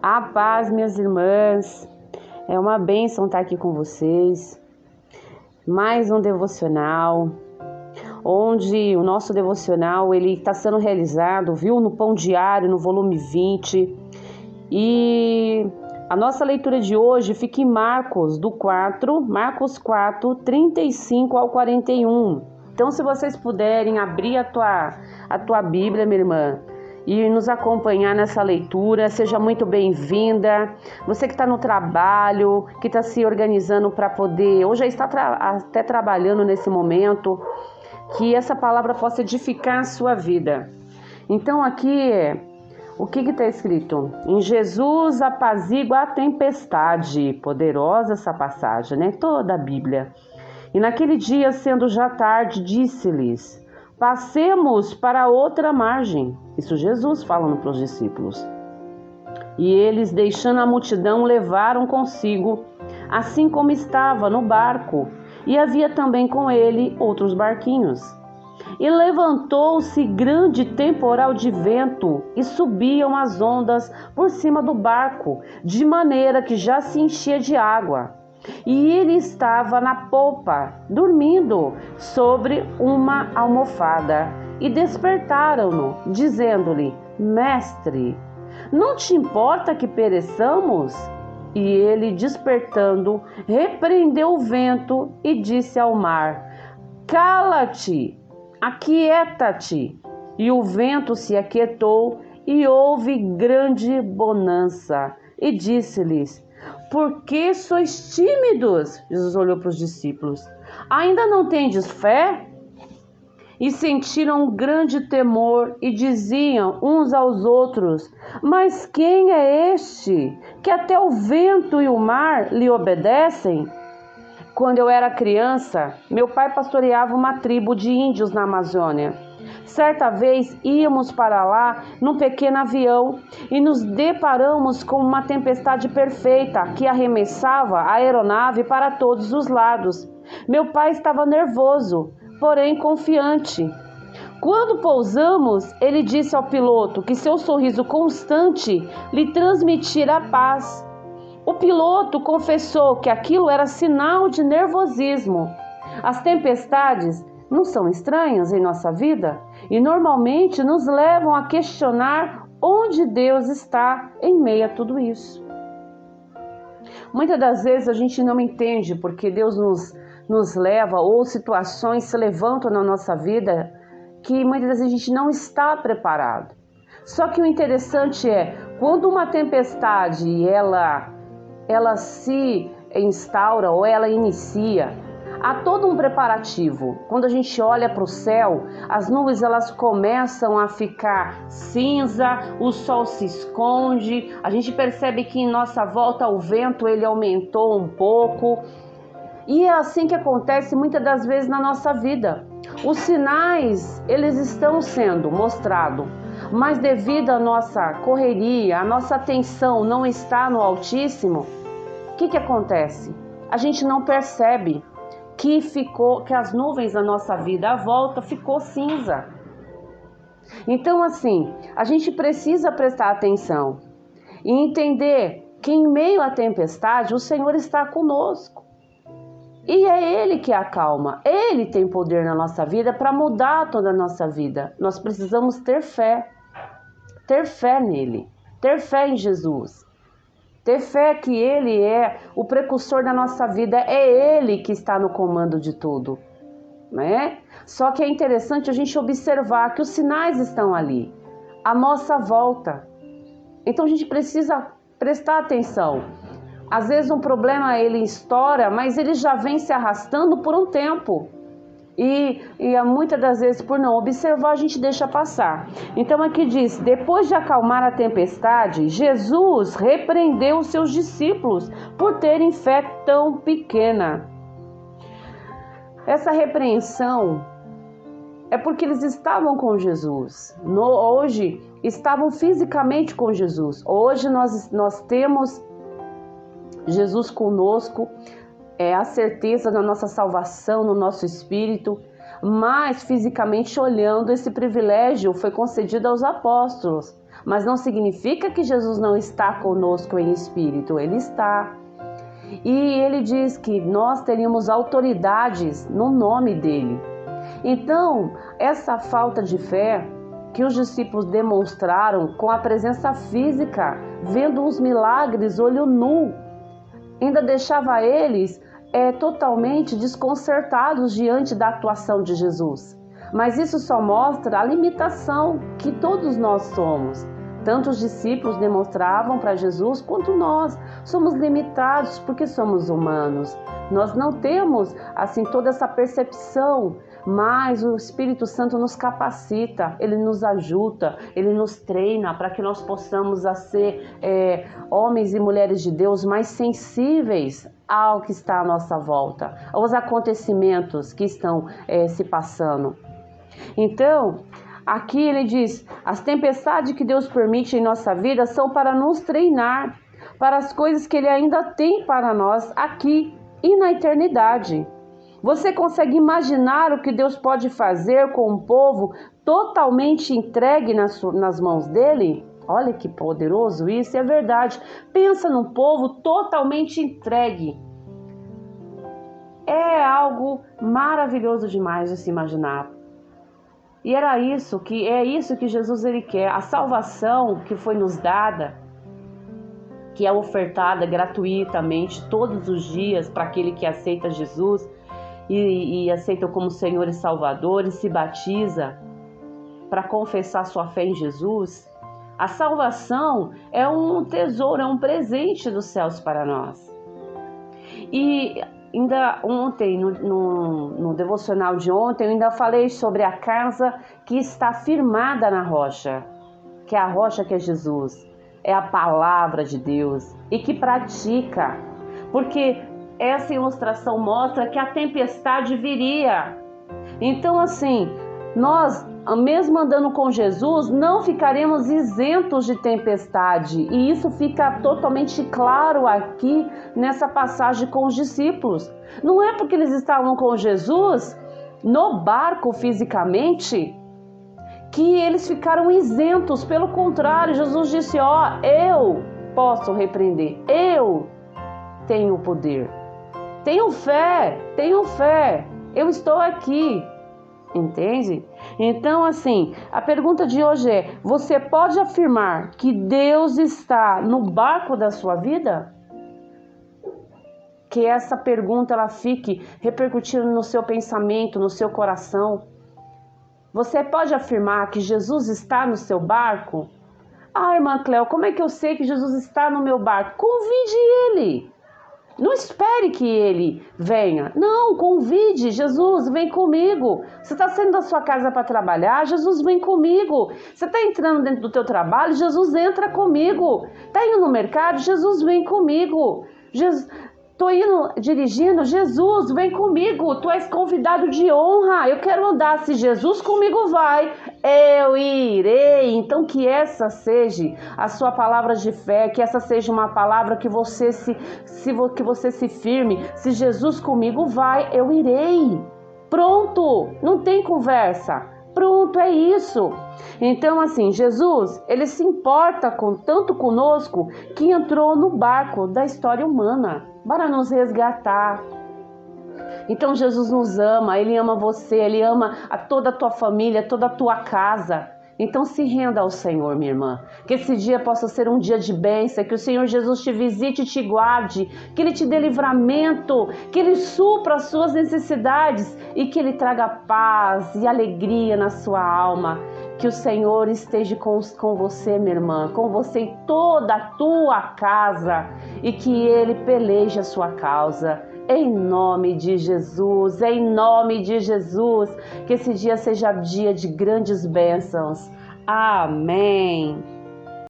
A paz, minhas irmãs, é uma bênção estar aqui com vocês. Mais um devocional, onde o nosso devocional ele está sendo realizado, no Pão Diário, no volume 20. E a nossa leitura de hoje fica em Marcos 4, 35 ao 41. Então, se vocês puderem abrir a tua Bíblia, minha irmã, e nos acompanhar nessa leitura, seja muito bem-vinda. Você que está no trabalho, que está se organizando para poder, ou já está até trabalhando nesse momento, que essa palavra possa edificar a sua vida. Então aqui, o que está escrito? Em Jesus apazigua a tempestade. Poderosa essa passagem, né? Toda a Bíblia. E naquele dia, sendo já tarde, disse-lhes: passemos para outra margem. Isso Jesus falando para os discípulos. E eles, deixando a multidão, levaram consigo, assim como estava no barco, e havia também com ele outros barquinhos. E levantou-se grande temporal de vento, e subiam as ondas por cima do barco, de maneira que já se enchia de água. E ele estava na popa, dormindo sobre uma almofada. E despertaram-no, dizendo-lhe: Mestre, não te importa que pereçamos? E ele, despertando, repreendeu o vento e disse ao mar: Cala-te, aquieta-te. E o vento se aquietou e houve grande bonança. E disse-lhes: Por que sois tímidos? Jesus olhou para os discípulos. Ainda não tendes fé? E sentiram um grande temor e diziam uns aos outros: Mas quem é este, que até o vento e o mar lhe obedecem? Quando eu era criança, meu pai pastoreava uma tribo de índios na Amazônia. Certa vez íamos para lá num pequeno avião e nos deparamos com uma tempestade perfeita que arremessava a aeronave para todos os lados. Meu pai estava nervoso, porém confiante. Quando pousamos, ele disse ao piloto que seu sorriso constante lhe transmitira a paz. O piloto confessou que aquilo era sinal de nervosismo. As tempestades não são estranhas em nossa vida e normalmente nos levam a questionar onde Deus está em meio a tudo isso. Muitas das vezes a gente não entende porque Deus nos leva, ou situações se levantam na nossa vida que muitas vezes a gente não está preparado. Só que o interessante é, quando uma tempestade ela se instaura ou ela inicia, há todo um preparativo. Quando a gente olha para o céu, as nuvens elas começam a ficar cinza, o sol se esconde, a gente percebe que em nossa volta o vento ele aumentou um pouco. E é assim que acontece muitas das vezes na nossa vida. Os sinais, eles estão sendo mostrados, mas devido à nossa correria, a nossa atenção não está no Altíssimo, o que acontece? A gente não percebe que as nuvens da nossa vida à volta ficou cinza. Então assim, a gente precisa prestar atenção e entender que em meio à tempestade o Senhor está conosco. E é Ele que acalma, Ele tem poder na nossa vida para mudar toda a nossa vida. Nós precisamos ter fé nele, ter fé em Jesus, ter fé que Ele é o precursor da nossa vida, é Ele que está no comando de tudo, né? Só que é interessante a gente observar que os sinais estão ali, à nossa volta. Então a gente precisa prestar atenção. Às vezes um problema ele estoura, mas ele já vem se arrastando por um tempo. E muitas das vezes, por não observar, a gente deixa passar. Então aqui diz: depois de acalmar a tempestade, Jesus repreendeu os seus discípulos por terem fé tão pequena. Essa repreensão é porque eles estavam com Jesus. Hoje estavam fisicamente com Jesus. Hoje nós temos Jesus conosco, é a certeza da nossa salvação no nosso espírito, mas fisicamente olhando, esse privilégio foi concedido aos apóstolos. mas não significa que Jesus não está conosco em espírito, ele está. E ele diz que nós teríamos autoridades no nome dele. Então, essa falta de fé que os discípulos demonstraram com a presença física, vendo os milagres olho nu, ainda deixava eles totalmente desconcertados diante da atuação de Jesus. Mas isso só mostra a limitação que todos nós somos. Tanto os discípulos demonstravam para Jesus, quanto nós somos limitados porque somos humanos. Nós não temos assim toda essa percepção, mas o Espírito Santo nos capacita, ele nos ajuda, ele nos treina para que nós possamos ser homens e mulheres de Deus mais sensíveis ao que está à nossa volta, aos acontecimentos que estão se passando. Então, aqui ele diz, as tempestades que Deus permite em nossa vida são para nos treinar para as coisas que ele ainda tem para nós aqui e na eternidade. Você consegue imaginar o que Deus pode fazer com um povo totalmente entregue nas mãos dele? Olha que poderoso isso, é verdade. Pensa num povo totalmente entregue. É algo maravilhoso demais de se imaginar. E é isso que Jesus ele quer. A salvação que foi nos dada, que é ofertada gratuitamente todos os dias para aquele que aceita Jesus e aceita como Senhor e Salvador e se batiza para confessar sua fé em Jesus. A salvação é um tesouro, é um presente dos céus para nós. E ainda ontem, no devocional de ontem, eu ainda falei sobre a casa que está firmada na rocha, que é a rocha que é Jesus, é a palavra de Deus e que pratica, porque essa ilustração mostra que a tempestade viria. Então assim, nós, mesmo andando com Jesus, não ficaremos isentos de tempestade. E isso fica totalmente claro aqui nessa passagem com os discípulos. Não é porque eles estavam com Jesus no barco fisicamente que eles ficaram isentos. Pelo contrário, Jesus disse, eu posso repreender, eu tenho poder. Tenho fé, eu estou aqui. Entende? Então, assim, a pergunta de hoje é: você pode afirmar que Deus está no barco da sua vida? Que essa pergunta ela fique repercutindo no seu pensamento, no seu coração. Você pode afirmar que Jesus está no seu barco? Irmã Cléo, como é que eu sei que Jesus está no meu barco? Convide ele. Não espere que ele venha. Não, convide. Jesus, vem comigo. Você está saindo da sua casa para trabalhar? Jesus, vem comigo. Você está entrando dentro do teu trabalho? Jesus, entra comigo. Está indo no mercado? Jesus, vem comigo. Estou indo dirigindo? Jesus, vem comigo. Tu és convidado de honra. Eu quero andar. Se Jesus comigo vai, eu irei. Então que essa seja a sua palavra de fé, que essa seja uma palavra que você se firme. Se Jesus comigo vai, eu irei. Pronto, não tem conversa. Pronto, é isso. Então assim, Jesus, ele se importa tanto conosco que entrou no barco da história humana para nos resgatar. Então Jesus nos ama, ele ama você, ele ama a toda a tua família, toda a tua casa. Então se renda ao Senhor, minha irmã, que esse dia possa ser um dia de bênção, que o Senhor Jesus te visite e te guarde, que Ele te dê livramento, que Ele supra as suas necessidades e que Ele traga paz e alegria na sua alma. Que o Senhor esteja com você, minha irmã, com você e toda a tua casa, e que Ele peleje a sua causa. Em nome de Jesus, que esse dia seja dia de grandes bênçãos. Amém.